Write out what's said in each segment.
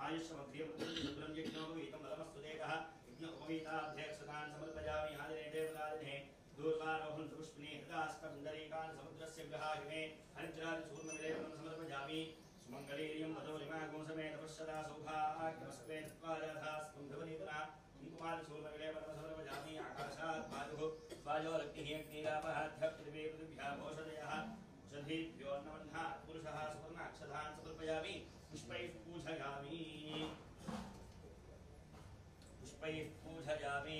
आयुष्मग्रियं यज्ञोपवीतं बलमस्तुदेकः यज्ञोपवीताभ्यक्षतान् समर्पयामि आदिने देवनादिने दूर्वारोहं पुष्पिने हृदास्तपुण्डरीकान् समुद्रस्य ग्रहाहिमे हरिद्रादिचूर्णविलेपनं समर्पयामि सुमङ्गलीर्यं मधुरिमागुंसमेत पश्यदा सौभाग्यमस्मे त्वाराधास्कुम्भवनीतना कुङ्कुमादिचूर्णविलेपनं समर्पयामि आकाशात् वायोरग्निः अग्निरापः पृथिवी पृथिव्याः ओषधयः औषधीभ्यो अन्नवह्नात् पुरुषः सुवर्णाक्षतान् समर्पयामि पुष्पैः पूजयामि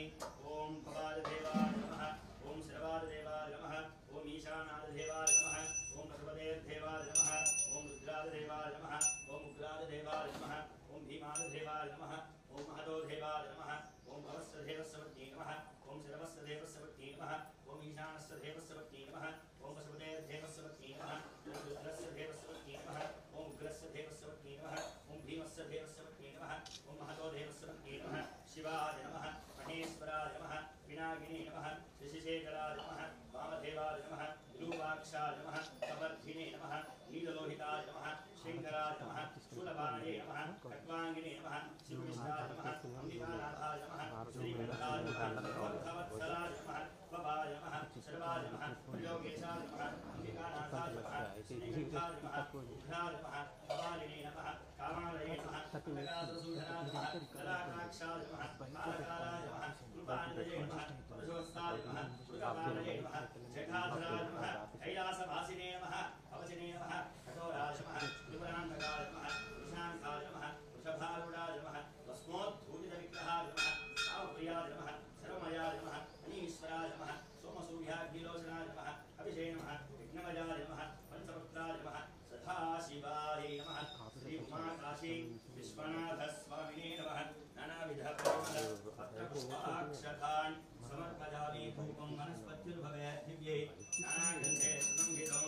ओम भवादेवाय नमः ओम श्रवादेवाय नमः ओम ईशानादेवाय नमः ओम पशुपतेर्देवाय नमः ओम रुद्रादेवाय नमः ओम उग्रादेवाय नमः ओम भीमादेवाय नमः ओम महदोदेवाय नमः ओम भवस्यदेवस्वती नमः ओम श्रवस्यदेवस्वती नमः ओम ईशानस्यदेवस्वती नमः ओम पशुपतेर्देवस्वती नमः ओम रुद्रस्यदेवस्वती नमः ओम उग्रस्यदेवस्वती नमः ओम भीमस्यदेवस्वती नमः ओम महदोदेवस्वती नमः शिवाय नमः महेश्वराय नमः विनायिने नमः ऋषिशेखराय नमः वामदेवाय नमः विरूपाक्षाय नमः कवर्धिने नमः नीललोहिताय नमः शंकराय नमः शूलपाणये नमः खट्वांगिने नमः शिवविष्टाय नमः अम्बिकानाथाय नमः श्रीकंठाय नमः भवत्सलाय नमः भवाय नमः सर्वाय नमः योगेशाय नमः अम्बिकानाथाय नमः श्रीकंठाय नमः उग्राय नमः भवालिने नमः कामालये नमः कनकासुधराय नमः कलाकाक्षाय नमः कालकालाय नमः कृपानिधये नमः परशुवत्साय नमः मृगपालये नमः जटाधराय नमः कैलासवासिने नमः अवचिने नमः कठोराय नमः त्रिपुरान्तकाय नमः कृशाङ्काय नमः वृषभारूढाय नमः भस्मोद्धूलितविग्रहाय नमः सावप्रियाय नमः सर्वमयाय नमः अनीश्वराय नमः सोमसूर्याग्निलोचनाय नमः अभिषेक नमः विघ्नमयाय नमः पंचपुत्राय नमः सदाशिवाय नमः श्री उमाकाशी विश्वनाथस्वामिने नमः नानाविधपरिमलपत्रपुष्पाक्षतान् समर्पयामि धूपं वनस्पतिर्भवेत् दिव्ये नानागन्धे सुगन्धितो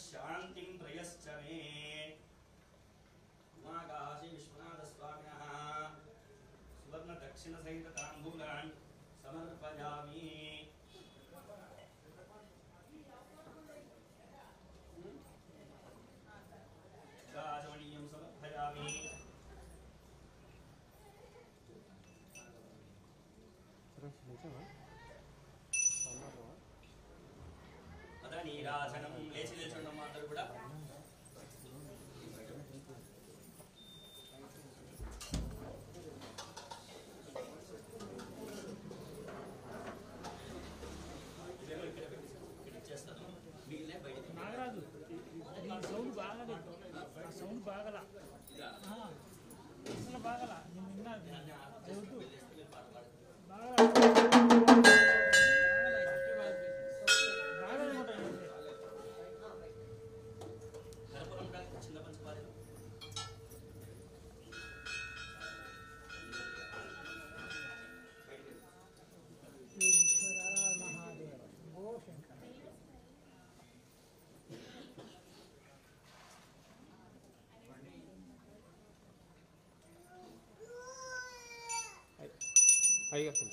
शांति प्रयश्च मे उमाकाशी विश्वनाथस्वामिनः सुवर्ण दक्षिण सहित तांबूलान् समर्पयामि गाजवणीयं समर्पयामि नीराजनं लेచి నిల్చుండం అందరూ కూడా నాగరాజు సౌండ్ బాగలే సౌండ్ బాగలా అసలు బాగలా నేను విన్నాను బాగా Ahí está.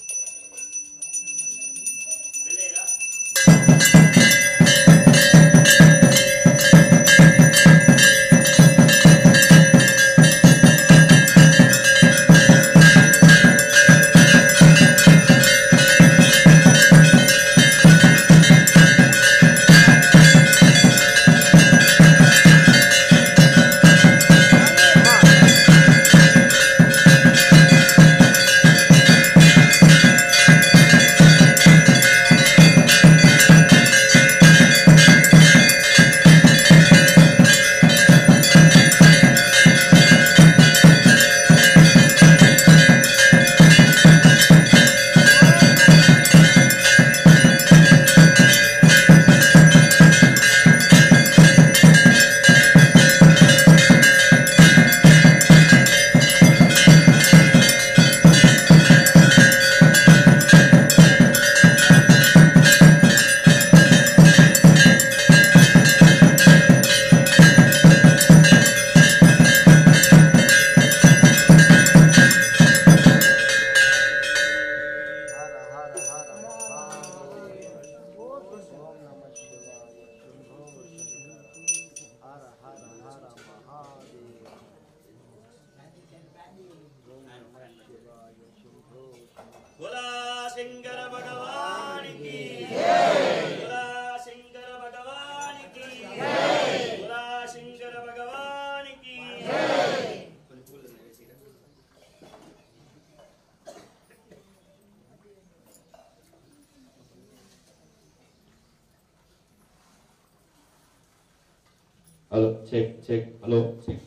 Hello check check hello check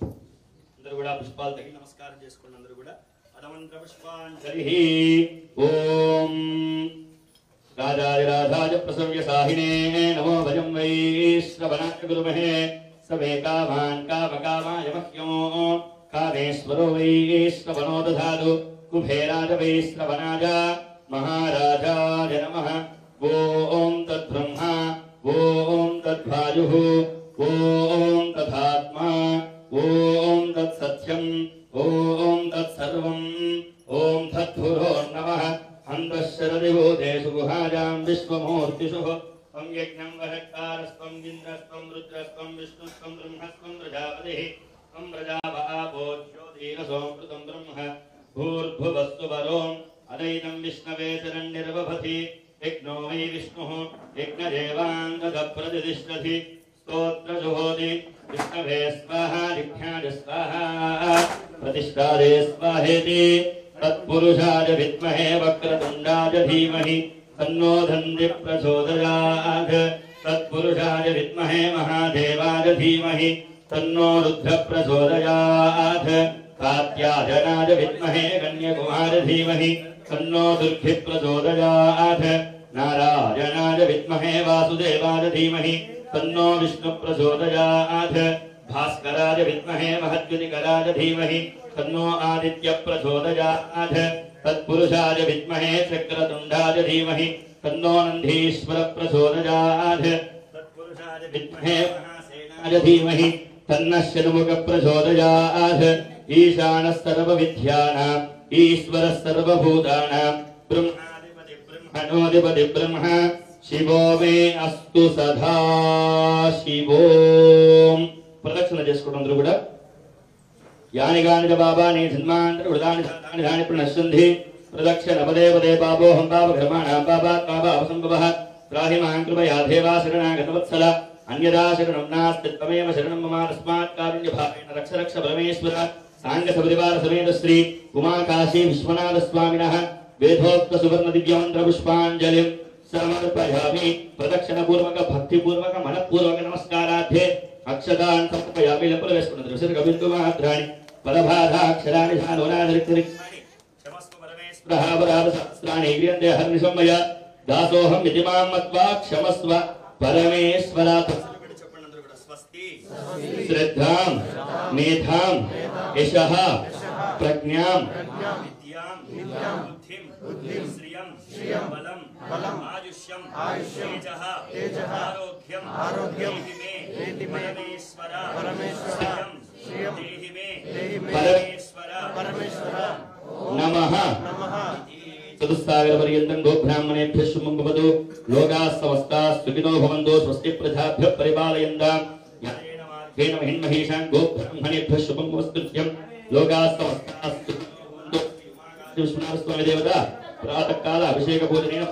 అందరూ కూడా పుష్పాలు తగి నమస్కారం చేసుకోండి అందరూ కూడా పదమంత్ర పుష్పాంజలి ఓం రాజాదిరాజాయ ప్రసవ్యసాహినే నమో భజం వైశ్రవణాయ గురుమహే సమే కామాన్ కామకామాయ మహ్యమో కామేశ్వరో వైశ్రవణో దధాతు కుబేరాజ వైశ్రవణాయ మహారాజాయ నమః ఓం తద్బ్రహ్మ ఓం తద్వాయుః ఓం తథాత్మా ఓం తత్సత్యం ఓం తత్సర్వం ఓం తద్గురో నమః అంతఃశరదిభూతేషు గుహాయాం విశ్వమూర్తిషు త్వం యజ్ఞం వహత్కారస్త్వం ఇంద్రస్త్వం రుద్రస్త్వం విష్ణుస్త్వం బ్రహ్మస్త్వం ప్రజాపతిః త్వం ప్రజాపో జ్యోతిరసోమృతం బ్రహ్మ భూర్భువస్సు వరోం అదైనం విష్ణవే శరణ్యర్వభతి యజ్ఞో వై విష్ణుః యజ్ఞదేవాంగదప్రతిష్ఠతి స్తోత్రజుహోతి విష్ణవే స్వాహా దిఖ్యాయ స్వాహా ప్రతిష్ఠాదే స్వాహేతి तत्पुरुषाय विद्महे वक्रतुण्डाय धीमहि तन्नो धन्ति प्रचोदयात् तत्पुरुषाय विद्महे महादेवाय धीमहि तन्नो रुद्र प्रचोदयात् कात्यायनाय विद्महे कन्याकुमार धीमहि तन्नो दुर्गि प्रचोदयात् नारायणाय विद्महे वासुदेवाय धीमहि तन्नो विष्णु प्रचोदयात् भास्कराय विद्महे महद्युतिकराय धीमहि तन्नो आदित्य प्रचोदयात् तत्पुरुषाय विद्महे चक्रतुण्डाय धीमहि तन्नो नन्दीश्वर प्रचोदयात् तत्पुरुषाय विद्महे महासेनाय धीमहि तन्नः शतमुख प्रचोदयात् ईशानः सर्वविद्यानाम् ईश्वरः सर्वभूतानां ब्रह्माधिपति ब्रह्मणोऽधिपति ब्रह्म शिवो मे अस्तु सदा शिवो ప్రదక్షిణ చేసుకోవడం అందరూ కూడా యాని గాని బాబాని జన్మాంతర వృదాని సాతాని ధాని ప్రణశ్యంధి ప్రదక్షిణ పదే పదే పాపోహం పాపకర్మాణాం పాపాత్ పాపసంభవః త్రాహి మాం కృపయా దేవా శరణాగతవత్సల అన్యదా శరణం నాస్తి త్వమేవ శరణం మమ తస్మాత్ కారుణ్యభావేన రక్ష రక్ష పరమేశ్వర సాంగ సపరివార సమేత శ్రీ ఉమాకాశీ విశ్వనాథ స్వామినః వేదోక్త సువర్ణ దివ్యమంత్ర పుష్పాంజలిం సమర్పయామి ప్రదక్షిణ పూర్వక భక్తి పూర్వక మనపూర్వక నమస్కారార్థే అక్షదాన్ సమర్పయామి లెప్పలు వేసుకున్నారు శ్రీ గోవిందమాత్రాణి పరభాధాక్షరాణి శానోనాదరిక్తరిక్తాని క్షమస్వ పరమేశ్వరః పరాద సహస్రాణి గ్రియంతే హర్నిశమయ దాసోహం ఇతి మాం మత్వా క్షమస్వ పరమేశ్వర తస్సలు చెప్పండి అందరూ కూడా స్వస్తి శ్రద్ధాం మేధాం యశః ప్రజ్ఞాం విద్యాం బుద్ధిం శ్రియం బలం ఆయుష్యం తేజః ఆరోగ్యం దేహి మే పరమేశ్వర దేహి మే పరమేశ్వర నమః చతుస్సాగర పర్యంతం గోబ్రాహ్మణేభ్యః శుభం భవతు లోకాః సమస్తాః సుఖినో భవంతు స్వస్తి ప్రజాభ్యః పరిపాలయంతాం యేన మహిన్మహేషాం గోబ్రాహ్మణేభ్యః శుభం భవస్తు లోకాః సమస్తాః సుఖినో భవంతు విష్ణుస్వామి దేవత ప్రాతకాల అభిషేక భోజనేన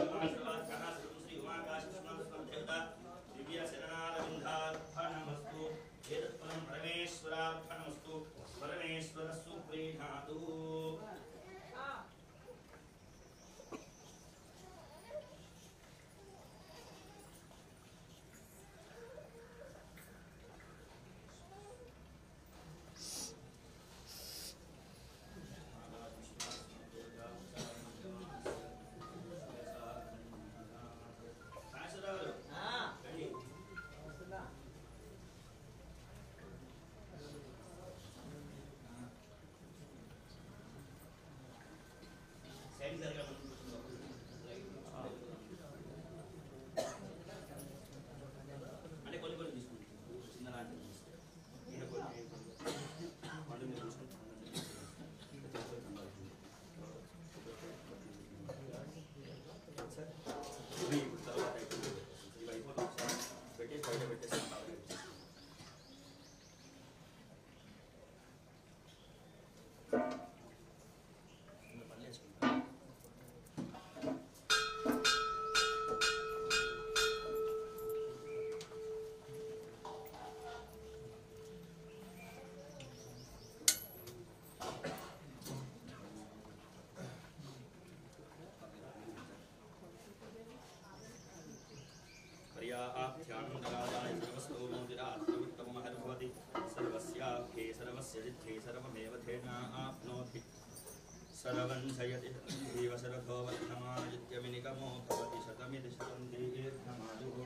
शरवंशयति जीवशरथो वर्धमानयत्यमिनिकमो भवति शतमिति शतं दीर्घमायुः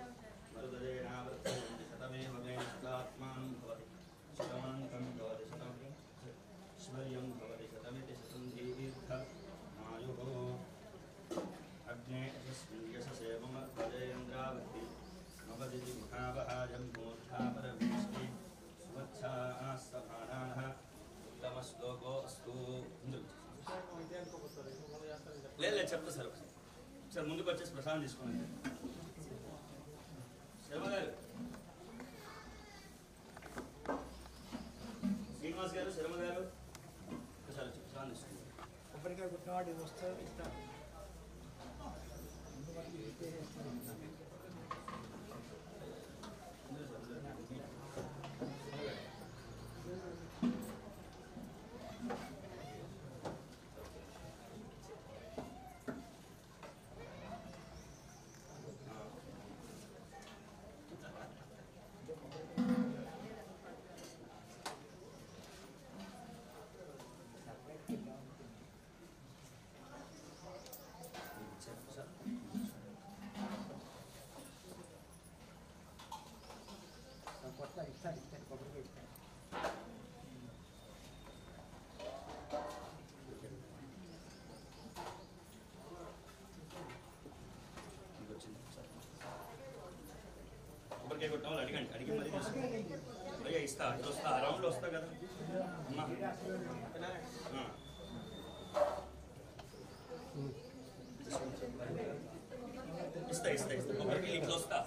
मरुदरेणावर्तयन्ति शतमेव मे शतात्मानं भवति शतमान्तं भवति शतं ऐश्वर्यं भवति शतमिति शतं दीर्घमायुः अग्ने यस्मिन् यशसेवमर्पदेन्द्रावति मवदिति मुखावहाजं मूर्धापरमेष्टि सुवत्सास्तभानाः उत्तमश्लोको अस्तु లేదు చెప్తా సార్ సార్ ముందుకు వచ్చేసి ప్రసాదం తీసుకోండి శర్మ గారు శ్రీనివాస్ గారు శర్మ గారు ఒకసారి వచ్చి ప్రసాదం తీసుకోండి కొబ్బరికాయ కొట్టినవాడు వస్తే ఇస్తాను కొబ్బరికాయ కొట్టిన వాళ్ళు అడిగండి అడిగి మరి అయ్యా ఇస్తా ఇట్లా వస్తా రౌండ్లో వస్తా కదా అమ్మా ఇస్తా ఇస్తా ఇస్తా కొబ్బరికాయ ఇట్లా వస్తా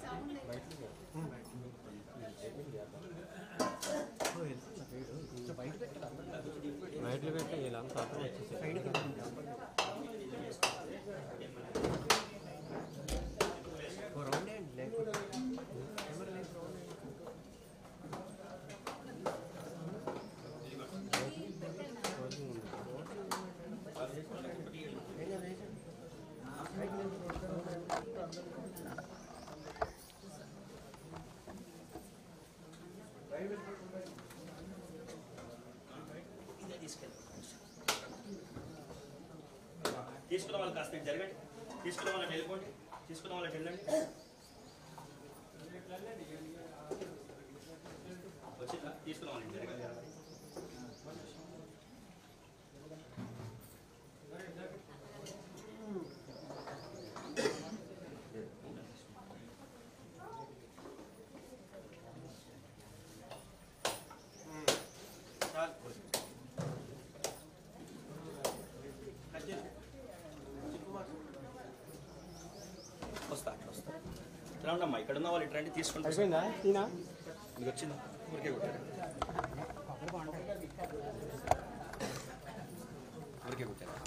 బయటలో పెట్టే ఇలా సాతం వచ్చేసి రౌండ్ అండి లేకపోతే తీసుకున్న వాళ్ళు కాస్త జరగండి తీసుకున్న వాళ్ళని వెళ్ళిపోండి తీసుకున్న వాళ్ళకి వెళ్ళండి వచ్చిందా తీసుకున్న వాళ్ళని జరగండి రాండమ్మా ఇక్కడ ఉన్న వాళ్ళు ఇట్లాంటి తీసుకుంటారు ఇది వచ్చిందా ఊరికే కొట్టారు ఊరికే కొట్టారు